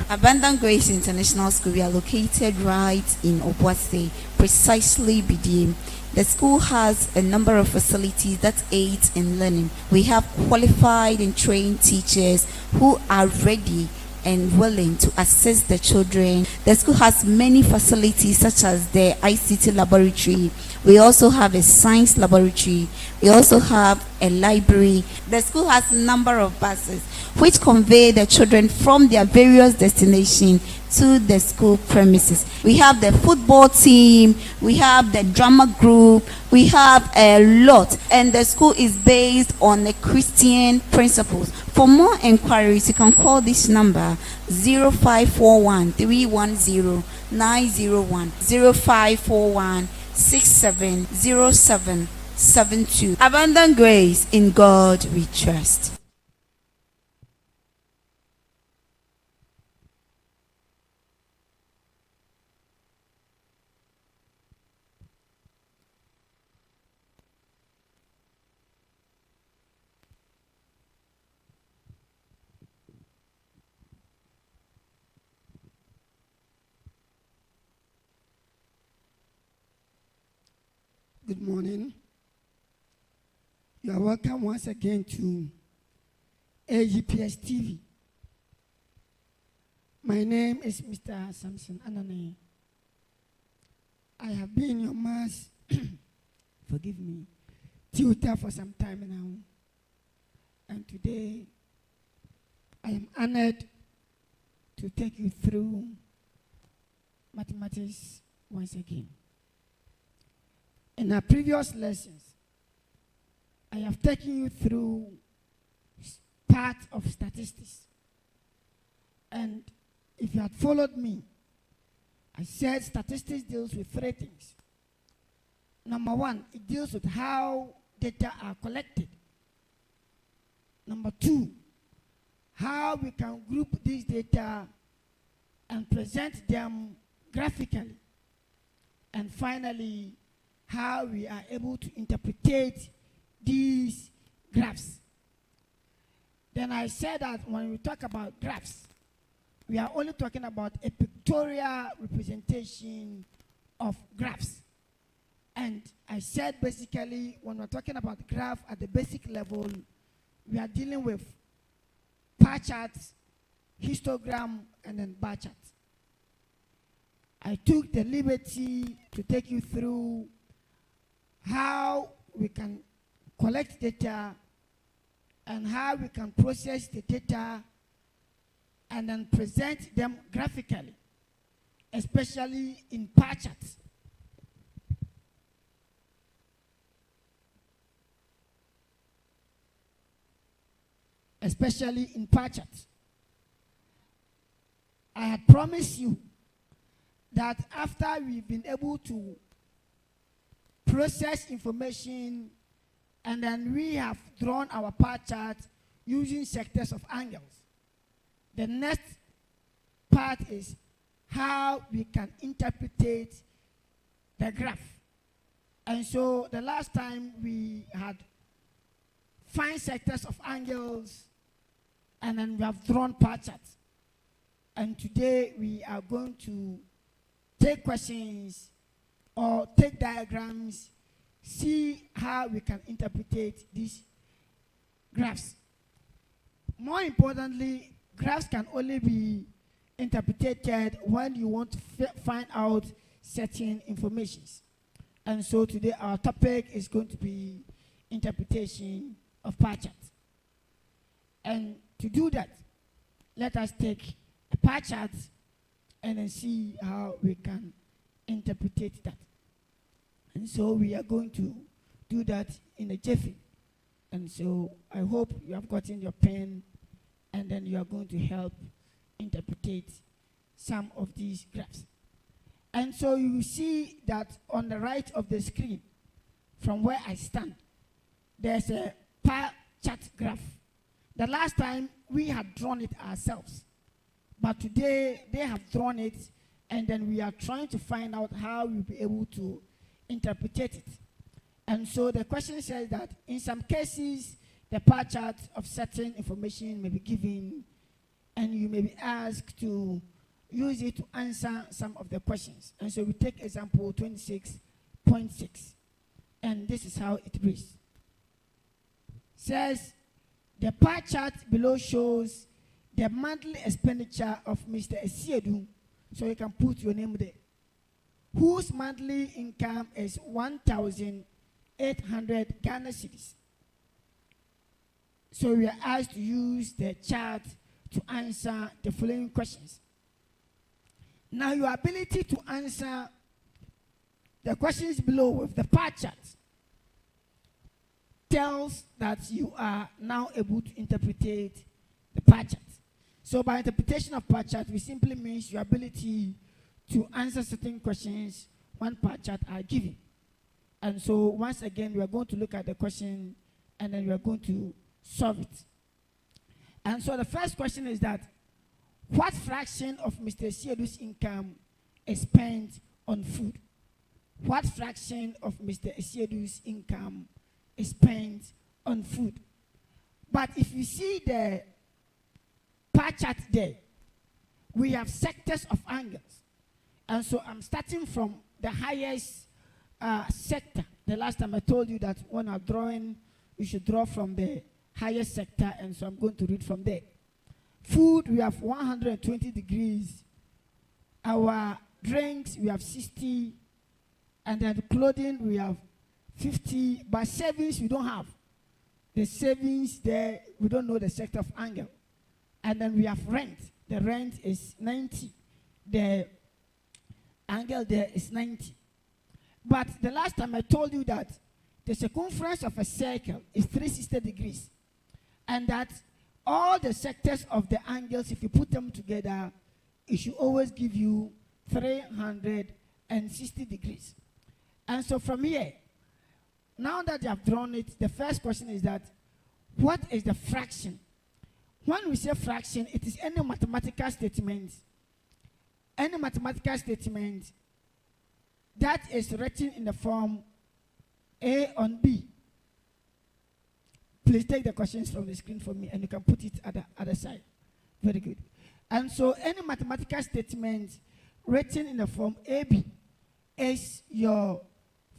Abundant Grace International School, we are located right in Obuasi, precisely BDM. The school has a number of facilities that aid in learning. We have qualified and trained teachers who are ready and willing to assist the children. The school has many facilities such as the ICT laboratory. We also have a science laboratory. We also have a library. The school has a number of buses which convey the children from their various destinations to the school premises. We have the football team, we have the drama group, we have a lot, and the school is based on the Christian principles. For more inquiries, you can call this number 0541 310 901 0541 670772. Abundant Grace, in God we trust. Good morning. You are welcome once again to AGPS TV. My name is Mr. Samson Anane. I have been your mass, forgive me, tutor for some time now. And today, I am honored to take you through mathematics once again. In our previous lessons, I have taken you through part of statistics. And if you had followed me, I said statistics deals with three things. Number one, it deals with how data are collected. Number two, how we can group these data and present them graphically. And finally, how we are able to interpret these graphs. Then I said that when we talk about graphs, we are only talking about a pictorial representation of graphs. And I said basically when we're talking about graph at the basic level, we are dealing with pie charts, histogram, and then bar charts. I took the liberty to take you through how we can collect data and how we can process the data and then present them graphically, especially in pie charts. Especially in pie charts. I had promised you that after we've been able to process information and then we have drawn our pie chart using sectors of angles, the next part is how we can interpret the graph. And so the last time we had fine sectors of angles and then we have drawn pie charts. And today we are going to take questions or take diagrams, see how we can interpret these graphs. More importantly, graphs can only be interpreted when you want to find out certain informations. And so today our topic is going to be interpretation of pie charts. And to do that, let us take a pie chart and then see how we can interpret that. And so we are going to do that in a jiffy. And so I hope you have gotten your pen and then you are going to help interpret some of these graphs. And so you see that on the right of the screen, from where I stand, there's a pie chart graph. The last time we had drawn it ourselves, but today they have drawn it, and then we are trying to find out how we'll be able to interpret it. And so the question says that in some cases, the pie chart of certain information may be given and you may be asked to use it to answer some of the questions. And so we take example 26.6, and this is how it reads. Says, the pie chart below shows the monthly expenditure of Mr. Esiedu, so you can put your name there, whose monthly income is 1,800 Ghana cedis. So we are asked to use the chart to answer the following questions. Now, your ability to answer the questions below with the pie chart tells that you are now able to interpret the pie chart. So by interpretation of pie chart, we simply means your ability to answer certain questions when pie chart are given. And so once again, we are going to look at the question and then we are going to solve it. And so the first question is that, what fraction of Mr. Esiedu's income is spent on food? What fraction of Mr. Esiedu's income is spent on food? But if you see the pie chart there, we have sectors of angles. And so I'm starting from the highest sector. The last time I told you that when I'm drawing, you should draw from the highest sector, and so I'm going to read from there. Food, we have 120 degrees. Our drinks, we have 60. And then clothing, we have 50. But savings, we don't have. The savings there, we don't know the sector of angle. And then we have rent. The rent is 90. The angle there is 90. But the last time I told you that the circumference of a circle is 360 degrees. And that all the sectors of the angles, if you put them together, it should always give you 360 degrees. And so from here, now that you have drawn it, the first question is that, what is the fraction? When we say fraction, it is any mathematical statement that is written in the form A on B. Please take the questions from the screen for me, and you can put it at the other side. Very good. And so any mathematical statement written in the form AB is your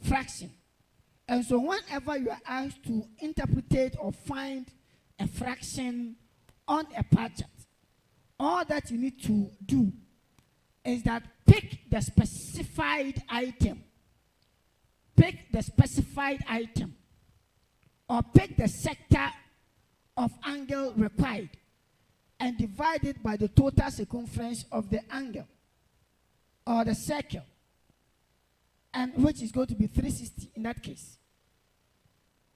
fraction. And so whenever you are asked to interpret or find a fraction on a pie chart, all that you need to do is that pick the specified item. Pick the specified item. Or pick the sector of angle required and divide it by the total circumference of the angle or the circle, and which is going to be 360 in that case.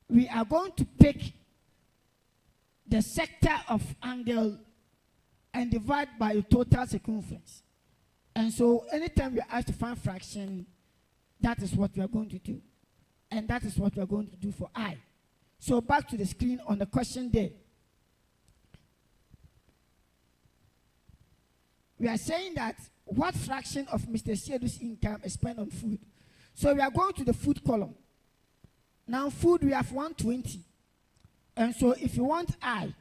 We are going to pick the sector of angle and divide by the total circumference. And so anytime we are asked to find fraction, that is what we are going to do. And that is what we are going to do for I. So back to the screen on the question there. We are saying that, what fraction of Mr. Esiedu's income is spent on food? So we are going to the food column. Now food, we have 120. And so if you want I,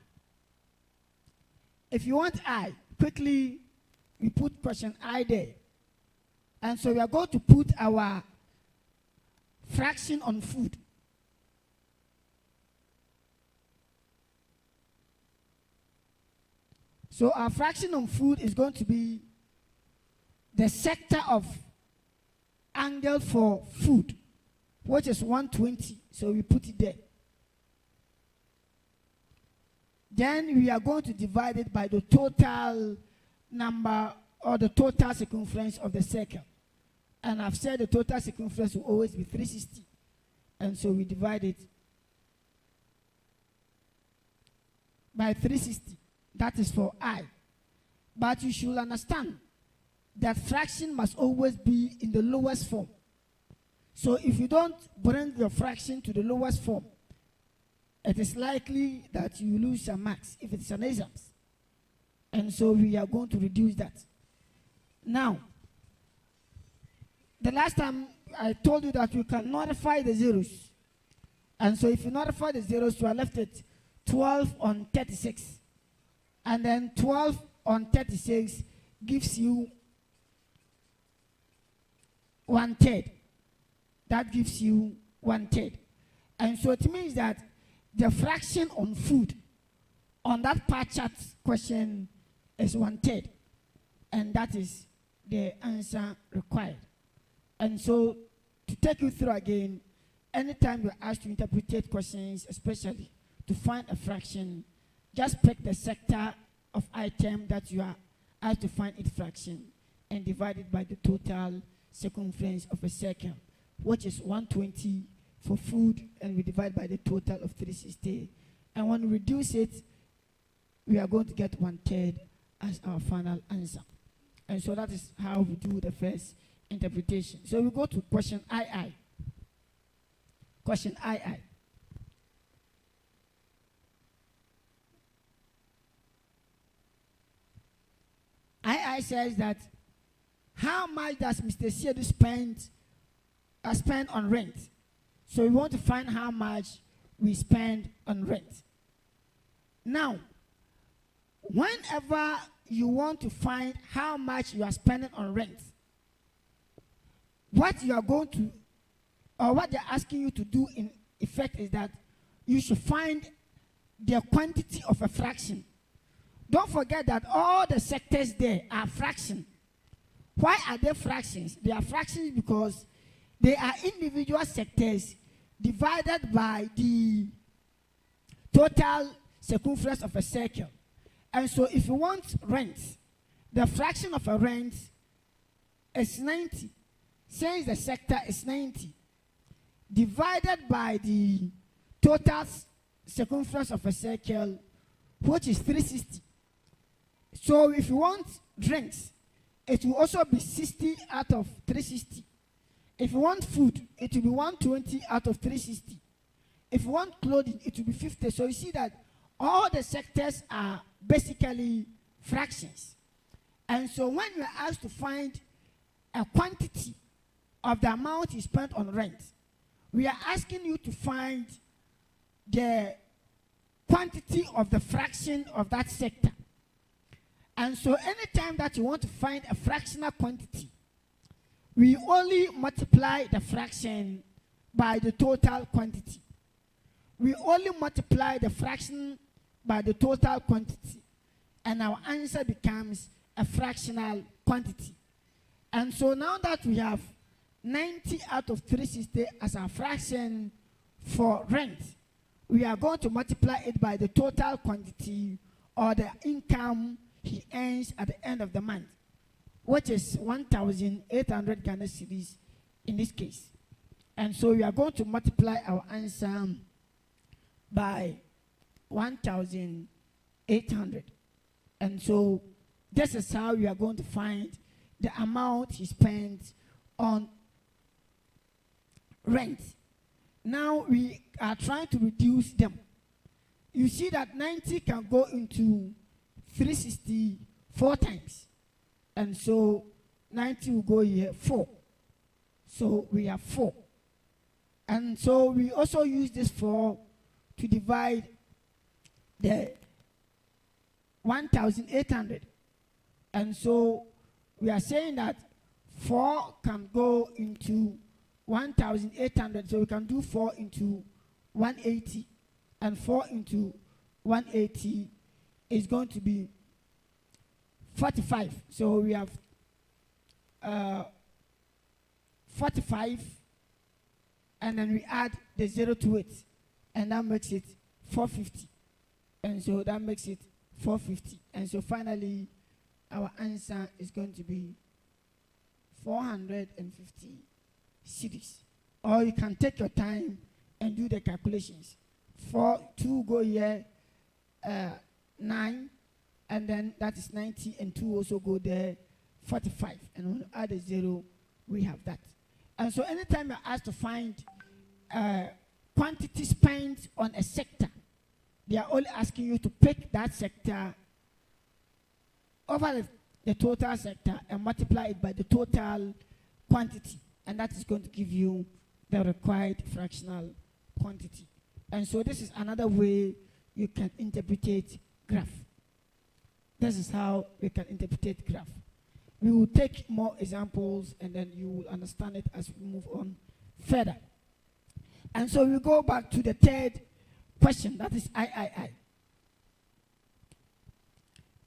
quickly we put question I there. And so we are going to put our fraction on food. So our fraction on food is going to be the sector of angle for food, which is 120. So we put it there. Then we are going to divide it by the total number or the total circumference of the circle. And I've said the total circumference will always be 360. And so we divide it by 360. That is for I. But you should understand that fraction must always be in the lowest form. So if you don't bring your fraction to the lowest form, it is likely that you lose some marks if it's an exams. And so we are going to reduce that. Now, the last time I told you that you can notify the zeros. And so if you notify the zeros, you are left at 12 on 36. And then 12 on 36 gives you 1/3. That gives you 1/3. And so it means that the fraction on food on that pie chart question is 1/3. And that is the answer required. And so to take you through again, anytime you're asked to interpret questions, especially to find a fraction, just pick the sector of item that you are asked to find its fraction and divide it by the total circumference of a circle, which is 120 for food, and we divide by the total of 360. And when we reduce it, we are going to get 1/3 as our final answer. And so that is how we do the first interpretation. So we go to question II. Question II. II says that how much does Mr. Siedu spend on rent? So we want to find how much we spend on rent. Now, whenever you want to find how much you are spending on rent, what you are going to, or what they're asking you to do in effect is that you should find the quantity of a fraction. Don't forget that all the sectors there are fractions. Why are they fractions? They are fractions because they are individual sectors divided by the total circumference of a circle. And so if you want rent, the fraction of a rent is 90. Since the sector is 90, divided by the total circumference of a circle, which is 360. So if you want drinks, it will also be 60 out of 360. If you want food, it will be 120 out of 360. If you want clothing, it will be 50. So you see that all the sectors are basically fractions. And so when you are asked to find a quantity of the amount you spent on rent, we are asking you to find the quantity of the fraction of that sector. And so anytime that you want to find a fractional quantity, we only multiply the fraction by the total quantity. We only multiply the fraction by the total quantity, and our answer becomes a fractional quantity. And so now that we have 90 out of 360 as our fraction for rent, we are going to multiply it by the total quantity or the income he earns at the end of the month, which is 1,800 Ghana cedis in this case. And so we are going to multiply our answer by 1,800. And so this is how we are going to find the amount he spent on rent. Now we are trying to reduce them. You see that 90 can go into 360 4 times. And so 90 will go here 4. So we have 4. And so we also use this 4 to divide the 1,800. And so we are saying that 4 can go into 1,800. So we can do 4 into 180. And 4 into 180 is going to be 45. So we have 45, and then we add the 0 to it, and that makes it 450. And so that makes it 450. And so finally, our answer is going to be 450 cedis. Or you can take your time and do the calculations. 2 go here, 9, and then that is 90, and 2 also go there, 45. And when you add a 0, we have that. And so anytime you're asked to find quantity spent on a sector, they are only asking you to pick that sector over the total sector and multiply it by the total quantity. And that is going to give you the required fractional quantity. And so this is another way you can interpret graph. This is how we can interpret graph. We will take more examples and then you will understand it as we move on further. And so we go back to the third question, that is III.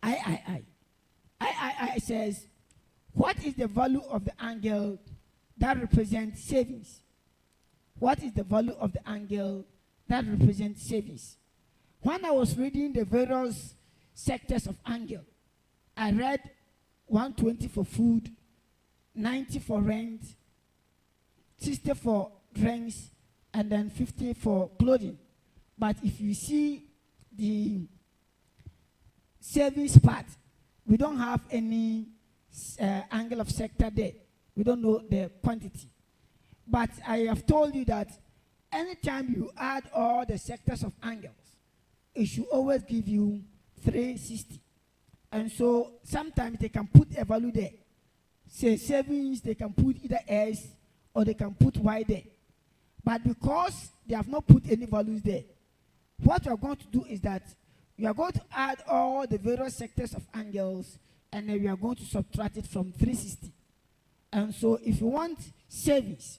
III says, what is the value of the angle that represents savings? What is the value of the angle that represents savings? When I was reading the various sectors of angle, I read 120 for food, 90 for rent, 60 for drinks, and then 50 for clothing. But if you see the savings part, we don't have any angle of sector there. We don't know the quantity. But I have told you that anytime you add all the sectors of angles, it should always give you 360. And so sometimes they can put a value there. Say savings, they can put either S or they can put Y there. But because they have not put any values there, what you are going to do is that you are going to add all the various sectors of angles and then we are going to subtract it from 360. And so if you want savings,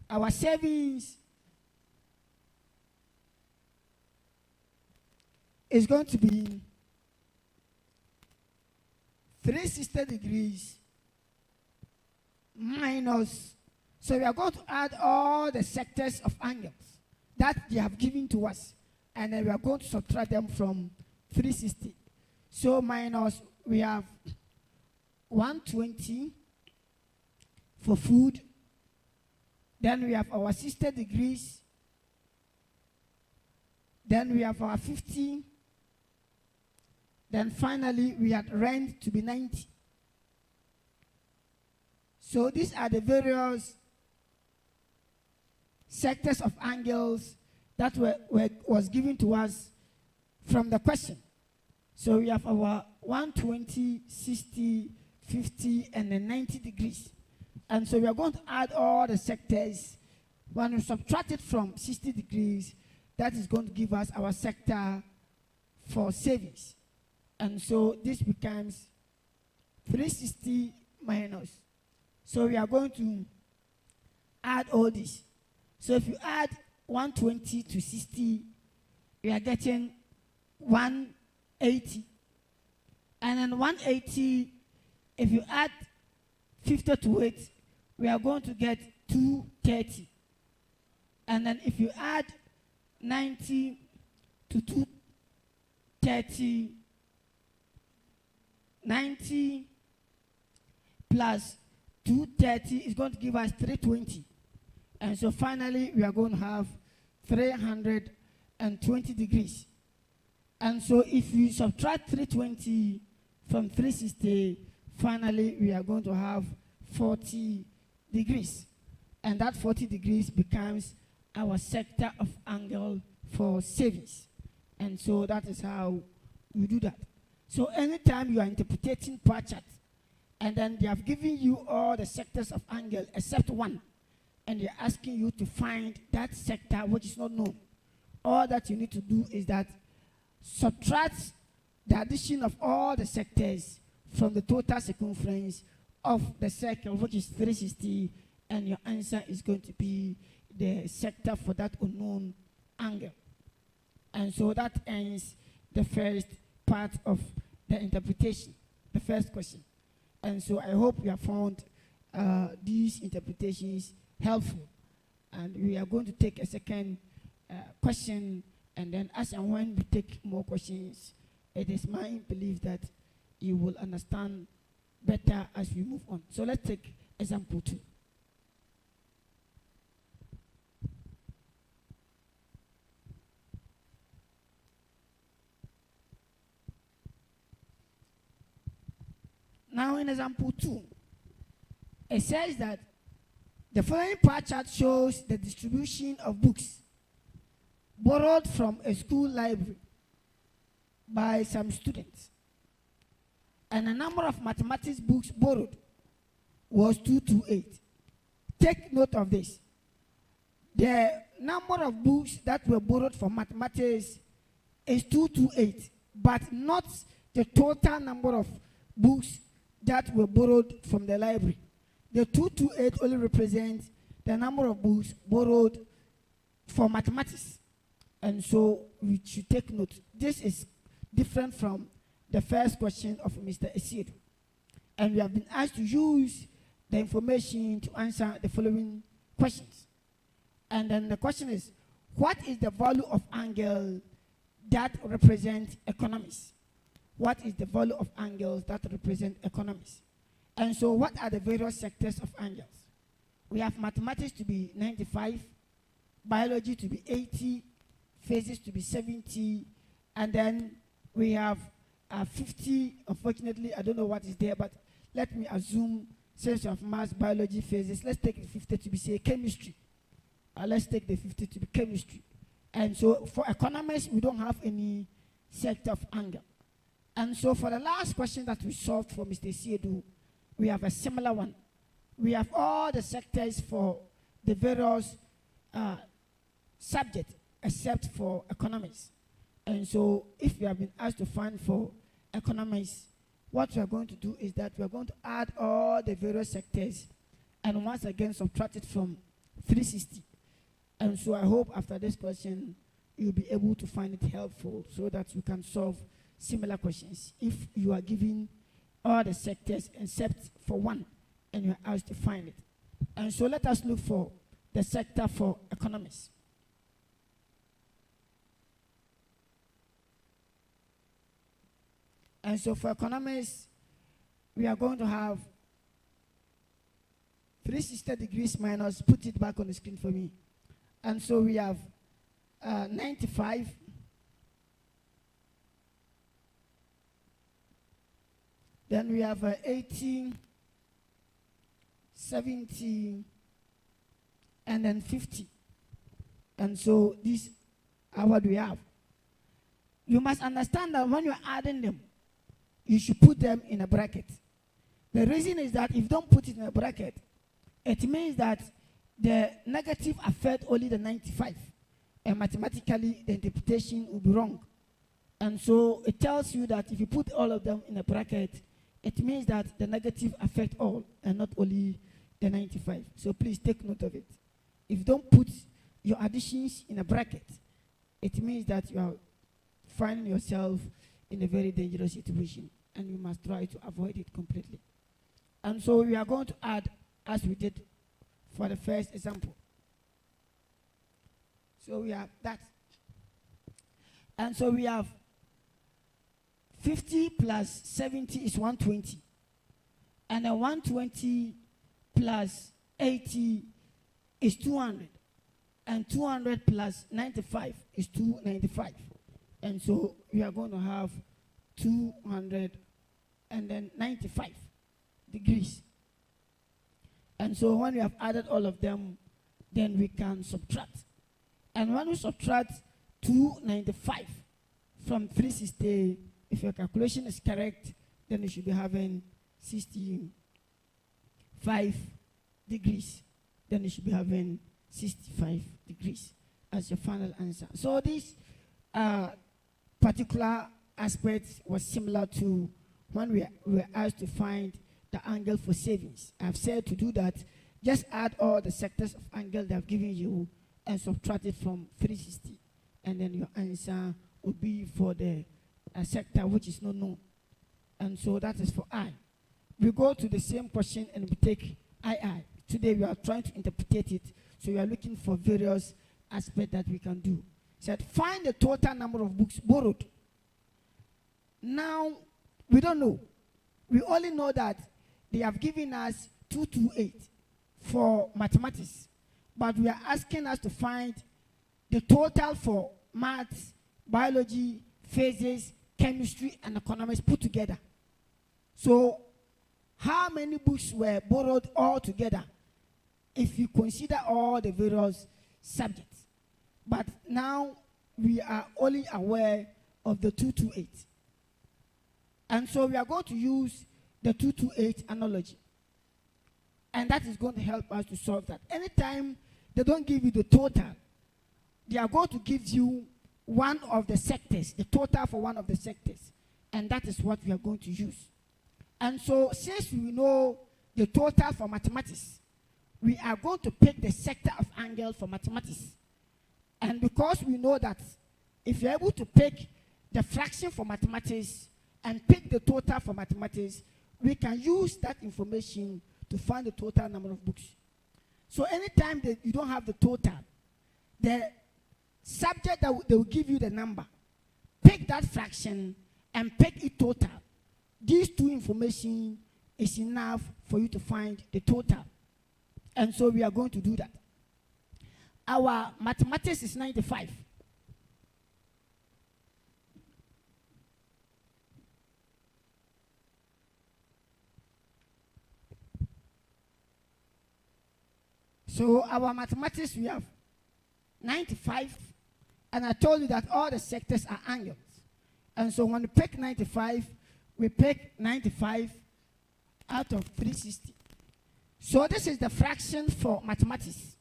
our savings is going to be 360 degrees minus, so we are going to add all the sectors of angles that they have given to us, and then we are going to subtract them from 360. So minus, we have 120 for food, then we have our 60 degrees, then we have our 50, then finally we had rent to be 90. So these are the various sectors of angles that was given to us from the question. So we have our 120, 60, 50, and then 90 degrees. And so we are going to add all the sectors. When we subtract it from 60 degrees, that is going to give us our sector for savings. And so this becomes 360 minus. So we are going to add all this. So if you add 120 to 60, we are getting 180. And then 180, if you add 50 to it, we are going to get 230. And then if you add 90 to 230, 90 plus 230 is going to give us 320. And so finally, we are going to have 320 degrees. And so if you subtract 320 from 360, finally, we are going to have 40 degrees. And that 40 degrees becomes our sector of angle for savings. And so that is how we do that. So anytime you are interpreting per chart, and then they have given you all the sectors of angle except one, and they're asking you to find that sector which is not known, all that you need to do is that subtract the addition of all the sectors from the total circumference of the circle, which is 360, and your answer is going to be the sector for that unknown angle. And so that ends the first part of the interpretation, the first question. And so I hope you have found these interpretations helpful. And we are going to take a second question, and then as and when we take more questions, it is my belief that you will understand better as we move on. So let's take example 2. Now in example 2, it says that the following pie chart shows the distribution of books borrowed from a school library by some students. And the number of mathematics books borrowed was 228. take note of this. The number of books that were borrowed for mathematics is 228, but not the total number of books that were borrowed from the library. The 228 only represents the number of books borrowed for mathematics. And so we should take note. This is different from the first question of Mr. Esiedu. And we have been asked to use the information to answer the following questions. And then the question is, what is the value of angle that represent economies? What is the value of angles that represent economies? And so what are the various sectors of angles? We have mathematics to be 95, biology to be 80, physics to be 70, and then we have 50. Unfortunately, I don't know what is there, but let me assume science of maths, biology, physics. Let's take the 50 to be, say, chemistry. Let's take the 50 to be chemistry. And so for economists, we don't have any sector of angle. And so for the last question that we solved for Mr. Siedu, we have a similar one. We have all the sectors for the various subjects except for economics. And so if we have been asked to find for economics, what we are going to do is that we are going to add all the various sectors and once again subtract it from 360. And so I hope after this question, you'll be able to find it helpful so that you can solve similar questions if you are given all the sectors except for one and you're asked to find it. And so let us look for the sector for economics. And so for economics, we are going to have 360 degrees minus, put it back on the screen for me. And so we have 95, then we have 80, 70, and then 50. And so these are what we have. You must understand that when you're adding them, you should put them in a bracket. The reason is that if you don't put it in a bracket, it means that the negative affect only the 95. And mathematically, the interpretation will be wrong. And so it tells you that if you put all of them in a bracket, it means that the negative affect all and not only the 95. So please take note of it. If you don't put your additions in a bracket, it means that you are finding yourself in a very dangerous situation, and you must try to avoid it completely. And so we are going to add as we did for the first example. So we have that. And so we have 50 plus 70 is 120. And then 120 plus 80 is 200. And 200 plus 95 is 295. And so we are going to have 295 degrees. And so when we have added all of them, then we can subtract. And when we subtract 295 from 360, if your calculation is correct, then you should be having 65 degrees. Then you should be having 65 degrees as your final answer. So this particular aspect was similar to when we were asked to find the angle for savings. I've said to do that, just add all the sectors of angle they have given you and subtract it from 360. And then your answer would be for the sector which is not known. And so that is for I. We go to the same question and we take II. Today we are trying to interpret it, so we are looking for various aspects that we can do. Said, find the total number of books borrowed. Now, we don't know. We only know that they have given us 228 for mathematics. But we are asking us to find the total for maths, biology, physics, chemistry, and economics put together. So, how many books were borrowed all together if you consider all the various subjects? But now we are only aware of the 228. And so we are going to use the 228 analogy. And that is going to help us to solve that. Anytime they don't give you the total, they are going to give you one of the sectors, the total for one of the sectors. And that is what we are going to use. And so since we know the total for mathematics, we are going to pick the sector of angle for mathematics. And because we know that if you're able to pick the fraction for mathematics and pick the total for mathematics, we can use that information to find the total number of books. So anytime that you don't have the total, the subject that they will give you the number, pick that fraction and pick it total. These two information is enough for you to find the total. And so we are going to do that. Our mathematics is 95. So our mathematics, we have 95, and I told you that all the sectors are angles. And so when we pick 95, we pick 95 out of 360. So this is the fraction for mathematics.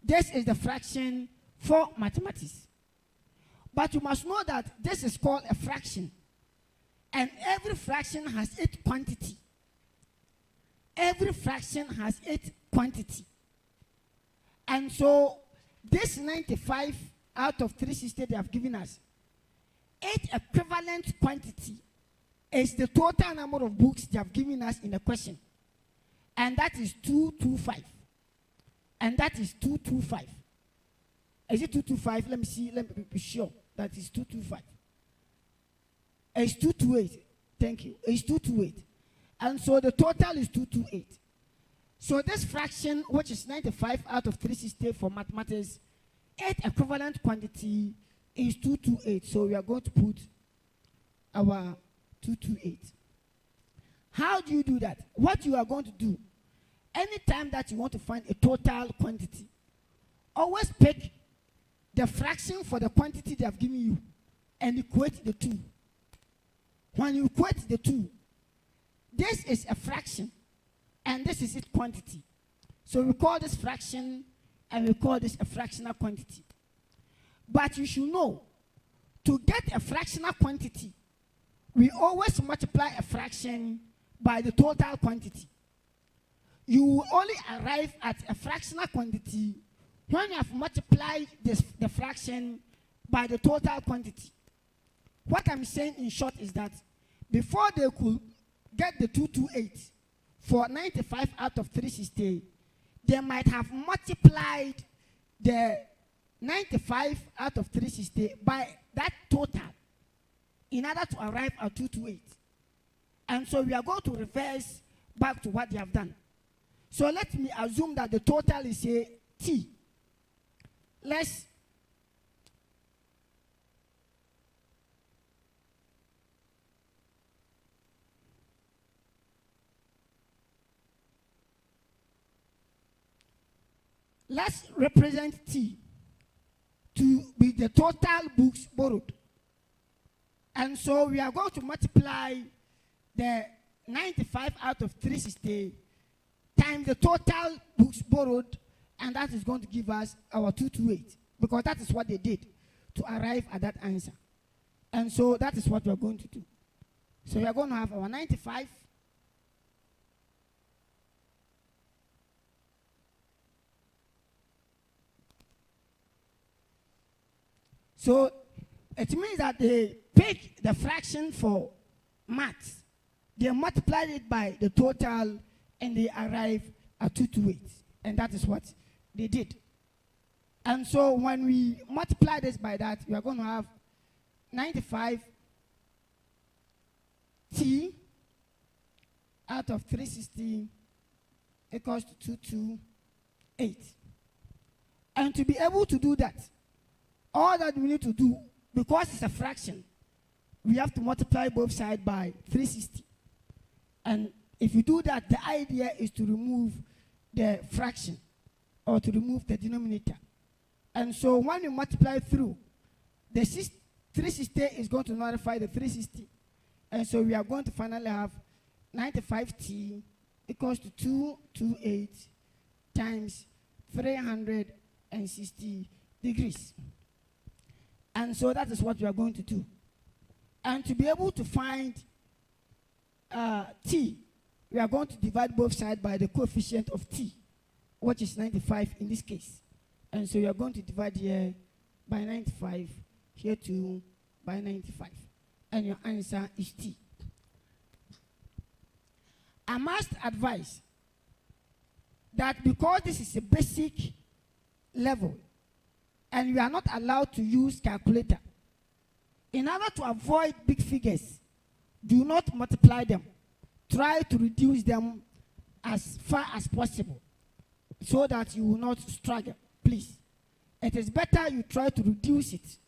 This is the fraction for mathematics. But you must know that this is called a fraction. And every fraction has its quantity. Every fraction has its quantity. And so this 95 out of 360 they have given us, its equivalent quantity is the total number of books they have given us in the question. And that is 225. And that is 225. Is it 225? Let me see. Let me be sure. That is 225. It's 228. Thank you. It's 228. And so the total is 228. So this fraction, which is 95 out of 360 for mathematics, its equivalent quantity is 228. So we are going to put our 228. How do you do that? What you are going to do, anytime that you want to find a total quantity, always pick the fraction for the quantity they have given you and equate the two. When you equate the two, this is a fraction and this is its quantity. So we call this fraction and we call this a fractional quantity. But you should know, to get a fractional quantity, we always multiply a fraction by the total quantity. You will only arrive at a fractional quantity when you have multiplied the fraction by the total quantity. What I'm saying in short is that before they could get the 228 for 95 out of 360, they might have multiplied the 95 out of 360 by that total in order to arrive at 228. And so we are going to reverse back to what they have done. So let me assume that the total is a T. Let's represent T to be the total books borrowed. And so we are going to multiply the 95 out of 360 times the total books borrowed, and that is going to give us our 228, because that is what they did to arrive at that answer. And so that is what we are going to do. So we are going to have our 95 So it means that they pick the fraction for maths, they multiplied it by the total, and they arrive at 228. And that is what they did. And so when we multiply this by that, we are going to have 95 T out of 360 equals to 228. And to be able to do that, all that we need to do, because it's a fraction, we have to multiply both sides by 360. And if you do that, the idea is to remove the fraction or to remove the denominator. And so when you multiply through, the 360 is going to nullify the 360. And so we are going to finally have 95T equals to 228 times 360 degrees. And so that is what we are going to do. And to be able to find t, we are going to divide both sides by the coefficient of t, which is 95 in this case. And so we are going to divide here by 95, here too by 95. And your answer is t. I must advise that because this is a basic level and we are not allowed to use calculator, in order to avoid big figures, do not multiply them. Try to reduce them as far as possible so that you will not struggle, please. It is better you try to reduce it.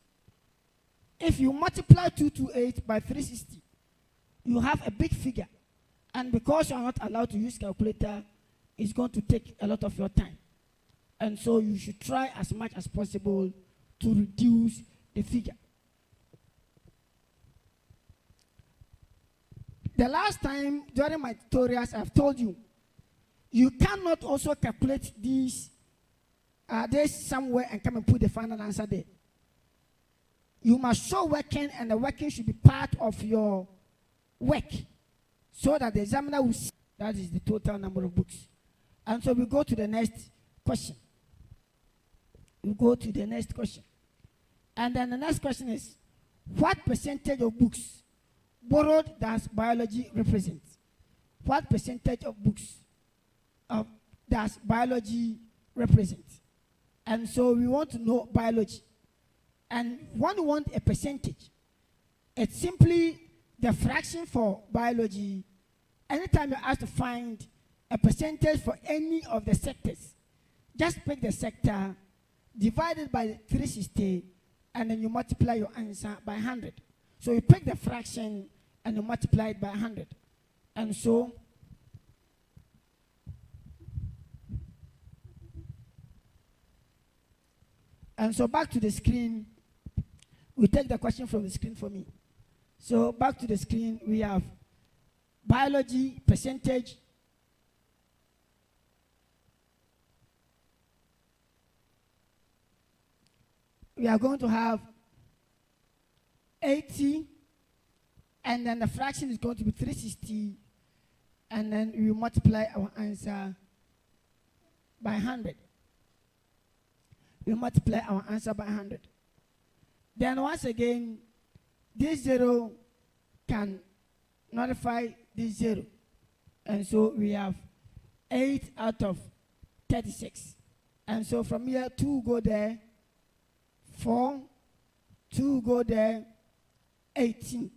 If you multiply 228 by 360, you have a big figure. And because you are not allowed to use calculator, it's going to take a lot of your time. And so you should try as much as possible to reduce the figure. The last time during my tutorials, I've told you, you cannot also calculate these this somewhere and come and put the final answer there. You must show working, and the working should be part of your work so that the examiner will see that is the total number of books. And so we go to the next question. We go to the next question. And then the next question is, what percentage of books borrowed does biology represent? What percentage of books does biology represent? And so we want to know biology. And when you want a percentage, it's simply the fraction for biology. Anytime you're asked to find a percentage for any of the sectors, just pick the sector, divide it by 360, and then you multiply your answer by 100. So you pick the fraction and you multiply it by 100. And so back to the screen, we take the question from the screen for me. So back to the screen, we have biology percentage. We are going to have 80, and then the fraction is going to be 360, and then we multiply our answer by 100. We multiply our answer by 100. Then once again, this 0 can nullify this 0. And so we have 8 out of 36. And so from here, 2 go there, 4, 2 go there, 18.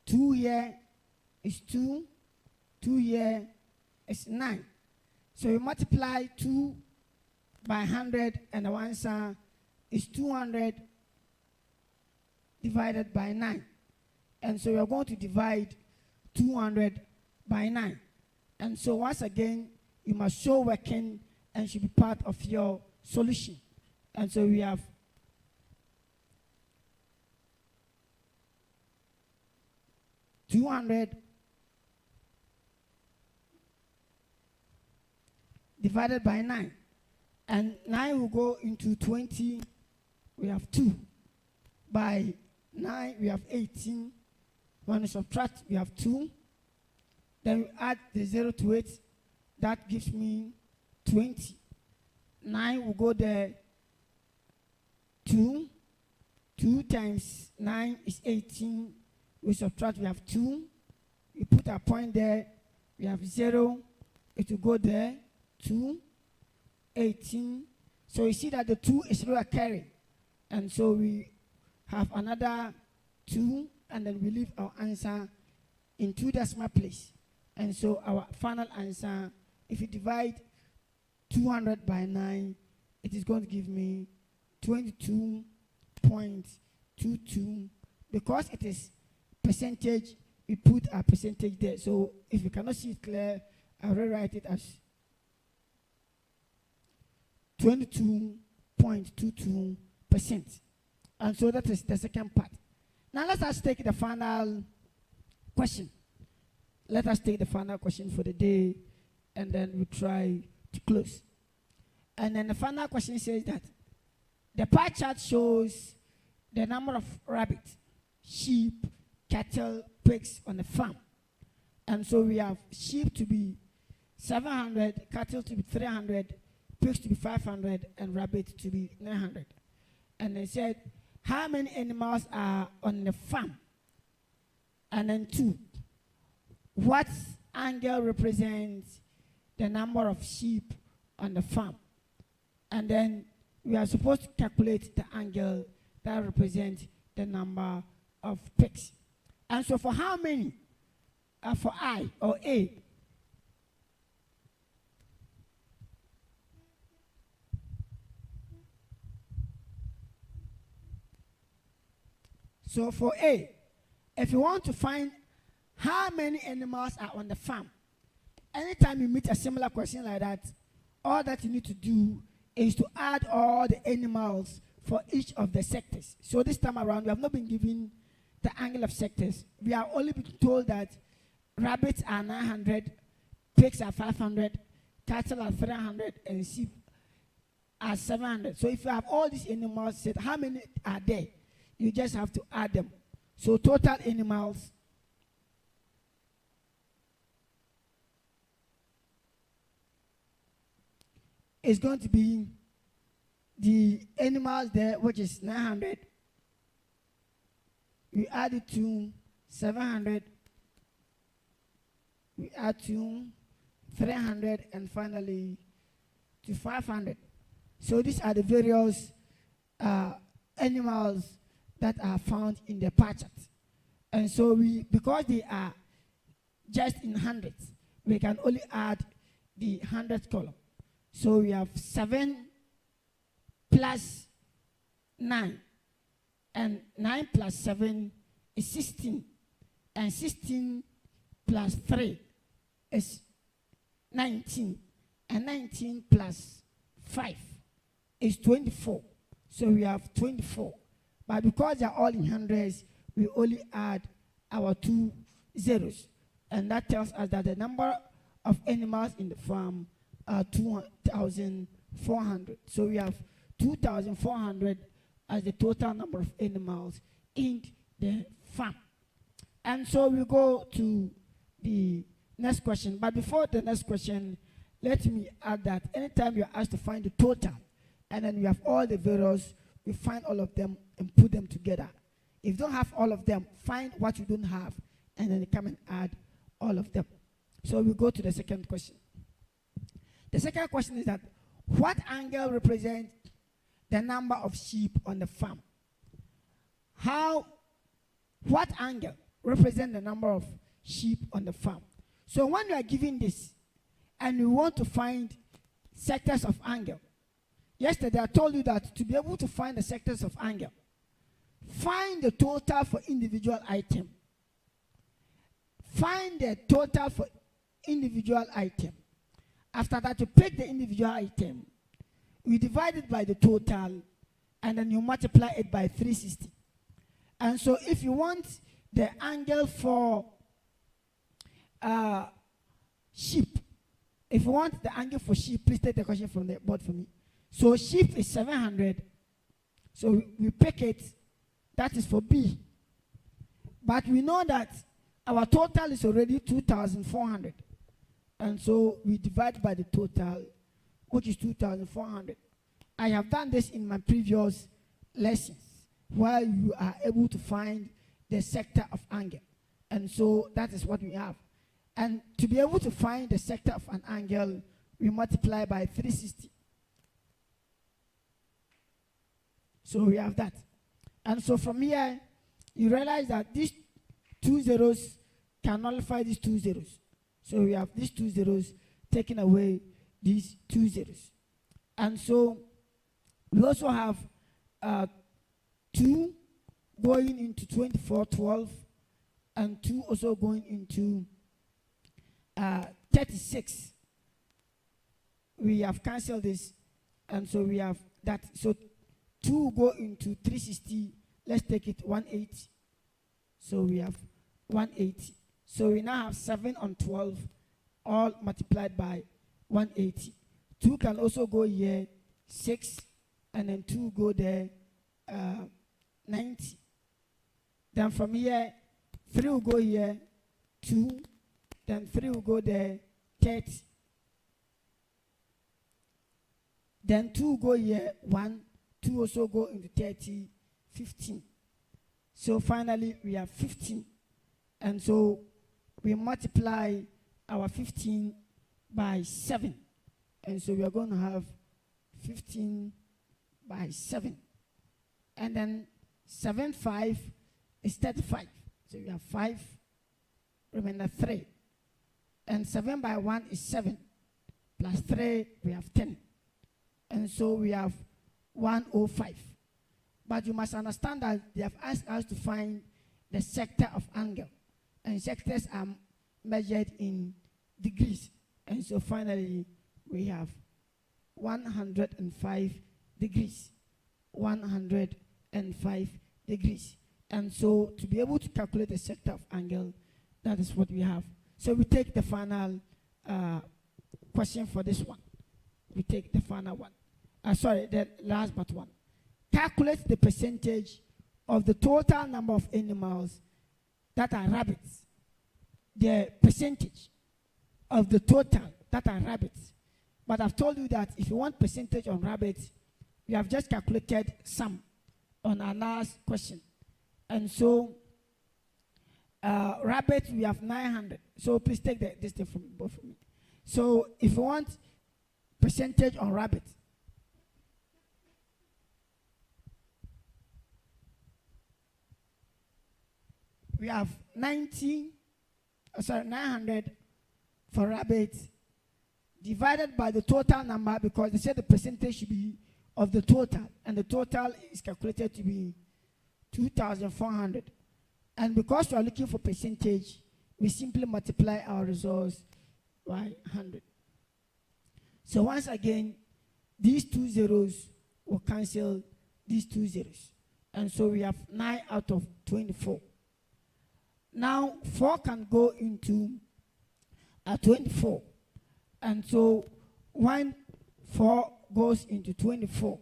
2 here is 2, 2 here is 9. So we multiply 2 by 100, and the answer is 200 divided by 9. And so we are going to divide 200 by 9. And so once again, you must show working and should be part of your solution. And so we have 200 divided by 9. And 9 will go into 20. We have 2. By 9, we have 18. When we subtract, we have 2. Then we add the 0 to it. That gives me 20. 9 will go there. 2. 2 times 9 is 18. We subtract, we have 2. We put a point there. We have 0. It will go there. 2. 18. So you see that the 2 is recurring. And so we have another 2, and then we leave our answer in 2 decimal place. And so our final answer, if you divide 200 by 9, it is going to give me 22.22. Because it is percentage, we put a percentage there. So if you cannot see it clear, I'll rewrite it as 22.22%. And so that is the second part. Now let us take the final question. Let us take the final question for the day. and then we try to close. And then the final question says that the pie chart shows the number of rabbits, sheep, cattle, pigs on the farm. And so we have sheep to be 700, cattle to be 300, pigs to be 500, and rabbits to be 900. And they said, how many animals are on the farm? And then 2, what angle represents the number of sheep on the farm? And then we are supposed to calculate the angle that represents the number of pigs. And so for how many? For I or A. So for A, if you want to find how many animals are on the farm, anytime you meet a similar question like that, all that you need to do is to add all the animals for each of the sectors. So this time around, we have not been given the angle of sectors. We are only been told that rabbits are 900, pigs are 500, cattle are 300, and sheep are 700. So if you have all these animals said, how many are there? You just have to add them. So total animals is going to be the animals there, which is 900. We add it to 700. We add to 300, and finally to 500. So these are the various animals that are found in the pie chart. And so because they are just in hundreds, we can only add the hundredth column. So we have 7 plus 9, and 9 plus 7 is 16, and 16 plus 3 is 19, and 19 plus 5 is 24. So we have 24. But because they are all in hundreds, we only add our 2 zeros. And that tells us that the number of animals in the farm are 2,400. So we have 2,400 as the total number of animals in the farm. And so we go to the next question. But before the next question, let me add that anytime you're asked to find the total, and then we have all the variables, we find all of them and put them together. If you don't have all of them, find what you don't have, and then come and add all of them. So we go to the second question. The second question is that what angle represents the number of sheep on the farm? What angle represents the number of sheep on the farm? So when you are given this and you want to find sectors of angle, yesterday I told you that to be able to find the sectors of angle, find the total for individual item. Find the total for individual item. After that, you pick the individual item, we divide it by the total, and then you multiply it by 360. And so if you want the angle for sheep, if you want the angle for sheep, please take the question from the board for me. So sheep is 700. So we pick it. That is for B. But we know that our total is already 2,400. And so we divide by the total, which is 2,400. I have done this in my previous lessons, where you are able to find the sector of angle. And so that is what we have. And to be able to find the sector of an angle, we multiply by 360. So we have that. And so from here, you realize that these 2 zeros can nullify these 2 zeros. So we have these 2 zeros taking away these 2 zeros. And so we also have 2 going into 2412, and 2 also going into 36. We have cancelled this, and so we have that. So 2 go into 360. Let's take it 180. So we have 180. So we now have 7 on 12 all multiplied by 180. 2 can also go here, 6, and then 2 go there, 90. Then from here, 3 will go here, 2, then 3 will go there, 30. Then 2 go here, 1, 2 also go into 30, 15. So finally, we have 15. And so we multiply our 15 by 7. And so we are going to have 15 by 7. And then 7, 5 is 35. So we have 5, remainder 3. And 7 by 1 is 7. Plus 3, we have 10. And so we have 105. But you must understand that they have asked us to find the sector of angle. And sectors are measured in degrees. And so finally, we have 105 degrees. 105 degrees. And so to be able to calculate the sector of angle, that is what we have. So we take the final question for this one. We take the final one. The last but one. Calculate the percentage of the total number of animals that are rabbits. The percentage of the total that are rabbits. But I've told you that if you want percentage on rabbits, we have just calculated some on our last question. And so, rabbits, we have 900. So please take this thing from both of me. So if you want percentage on rabbits, we have 900 for rabbits divided by the total number, because they said the percentage should be of the total, and the total is calculated to be 2,400. And because we are looking for percentage, we simply multiply our results by 100. So once again, these 2 zeros will cancel these 2 zeros. And so we have 9 out of 24. Now, 4 can go into 24. And so when 4 goes into 24,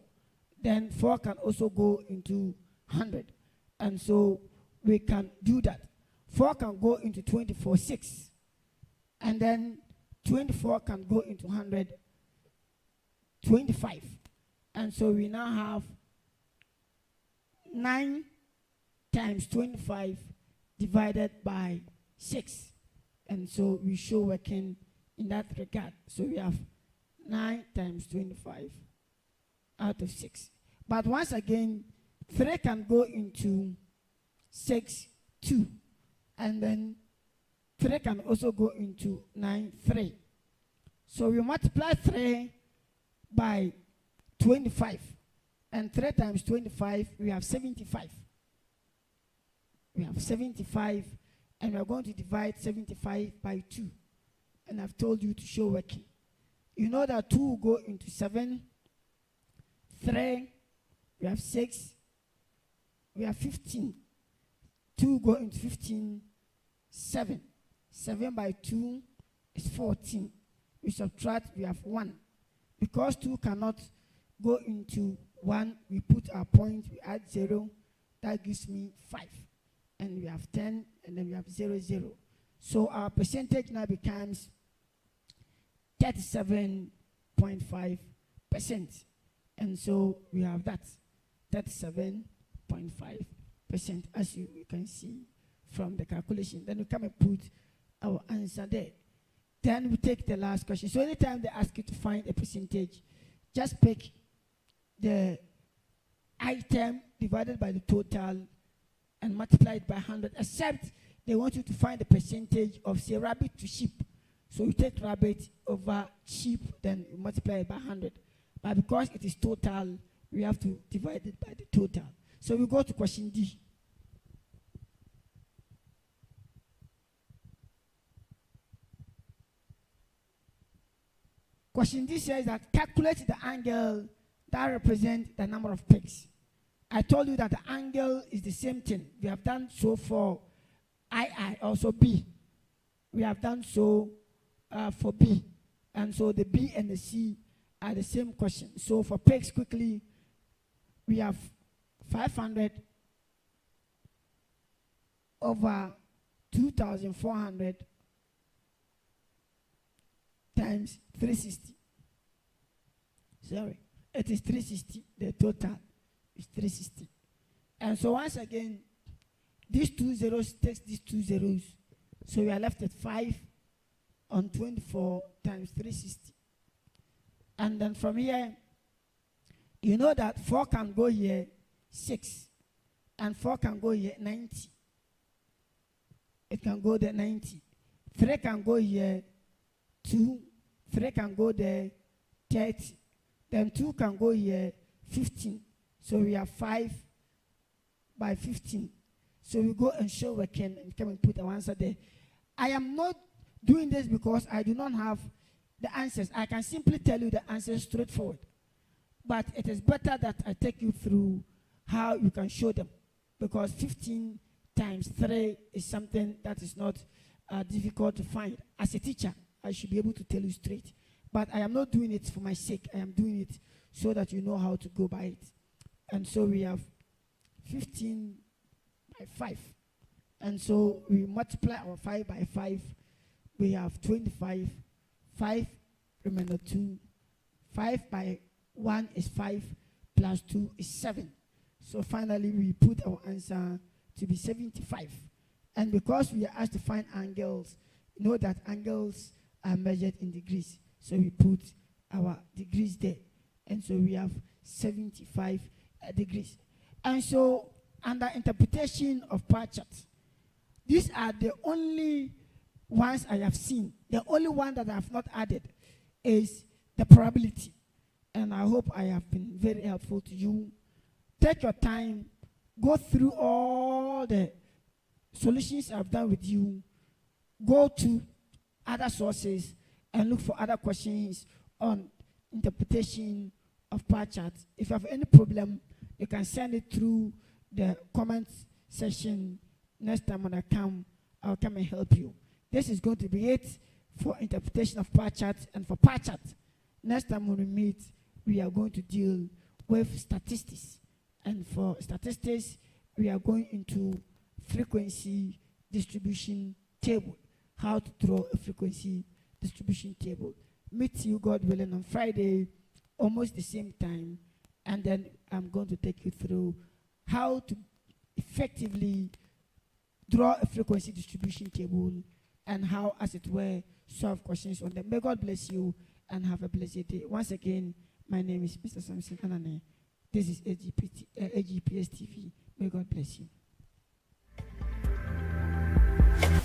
then 4 can also go into 100. And so we can do that. 4 can go into 24, 6. And then 24 can go into 100, 25. And so we now have 9 times 25 divided by 6. And so we show working in that regard. So we have 9 times 25 out of 6. But once again, 3 can go into 6, 2. And then 3 can also go into 9, 3. So we multiply 3 by 25. And 3 times 25, we have 75. We have 75, and we are going to divide 75 by 2. And I've told you to show working. You know that 2 will go into 7, 3, we have 6, we have 15. 2 will go into 15, 7. 7 by 2 is 14. We subtract, we have 1. Because 2 cannot go into 1, we put our point, we add 0. That gives me 5. And we have 10, and then we have 0, 0. So our percentage now becomes 37.5%. And so we have that, 37.5%, as you can see from the calculation. Then we come and put our answer there. Then we take the last question. So anytime they ask you to find a percentage, just pick the item divided by the total and multiply it by 100, except they want you to find the percentage of, say, rabbit to sheep. So you take rabbit over sheep, then you multiply it by 100. But because it is total, we have to divide it by the total. So we go to question D. Question D says that calculate the angle that represents the number of pigs. I told you that the angle is the same thing. We have done so for II, also B. We have done so for B. And so the B and the C are the same question. So for pigs, quickly, we have 500 over 2,400 times 360. Sorry, it is 360. The total is 360. And so once again, these 2 zeros takes these 2 zeros. So we are left at 5 on 24 times 360. And then from here, you know that 4 can go here 6. And 4 can go here 90. It can go there 90. 3 can go here 2. 3 can go there 30. Then 2 can go here 15. So we have 5 by 15. So we go and show we can and come and put our answer there. I am not doing this because I do not have the answers. I can simply tell you the answers straightforward. But it is better that I take you through how you can show them. Because 15 times 3 is something that is not difficult to find. As a teacher, I should be able to tell you straight. But I am not doing it for my sake. I am doing it so that you know how to go by it. And so we have 15 by 5. And so we multiply our 5 by 5. We have 25. 5 remainder 2. 5 by 1 is 5 plus 2 is 7. So finally we put our answer to be 75. And because we are asked to find angles, you know that angles are measured in degrees. So we put our degrees there. And so we have 75 degrees. And so under interpretation of pie charts, these are the only ones I have seen. The only one that I have not added is the probability. And I hope I have been very helpful to you. Take your time, go through all the solutions I've done with you. Go to other sources and look for other questions on interpretation of pie charts. If you have any problem, you can send it through the comment section. Next time when I come, I'll come and help you. This is going to be it for interpretation of pie charts and for pie charts. Next time when we meet, we are going to deal with statistics. And for statistics, we are going into frequency distribution table. How to draw a frequency distribution table. Meet you, God willing, on Friday, almost the same time. And then I'm going to take you through how to effectively draw a frequency distribution table and how, as it were, solve questions on them. May God bless you and have a blessed day. Once again, my name is Mr. Samson Anane. This is AGPS TV. May God bless you.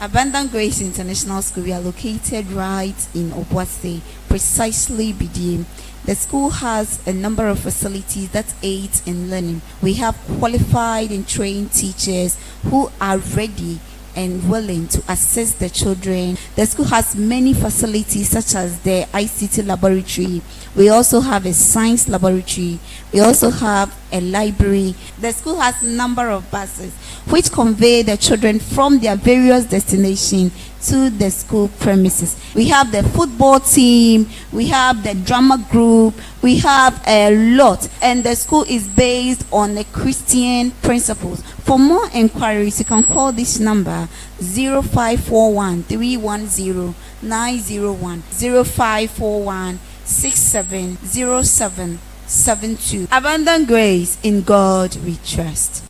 Abundant Grace International School, we are located right in Obuasi, precisely BDM. The school has a number of facilities that aid in learning. We have qualified and trained teachers who are ready and willing to assist the children. The school has many facilities such as the ICT laboratory. We also have a science laboratory. We also have a library. The school has a number of buses which convey the children from their various destinations to the school premises. We have the football team, we have the drama group, we have a lot, and the school is based on the Christian principles. For more inquiries, you can call this number 0541 310 901 0541 670772. Abundant Grace, in God we trust.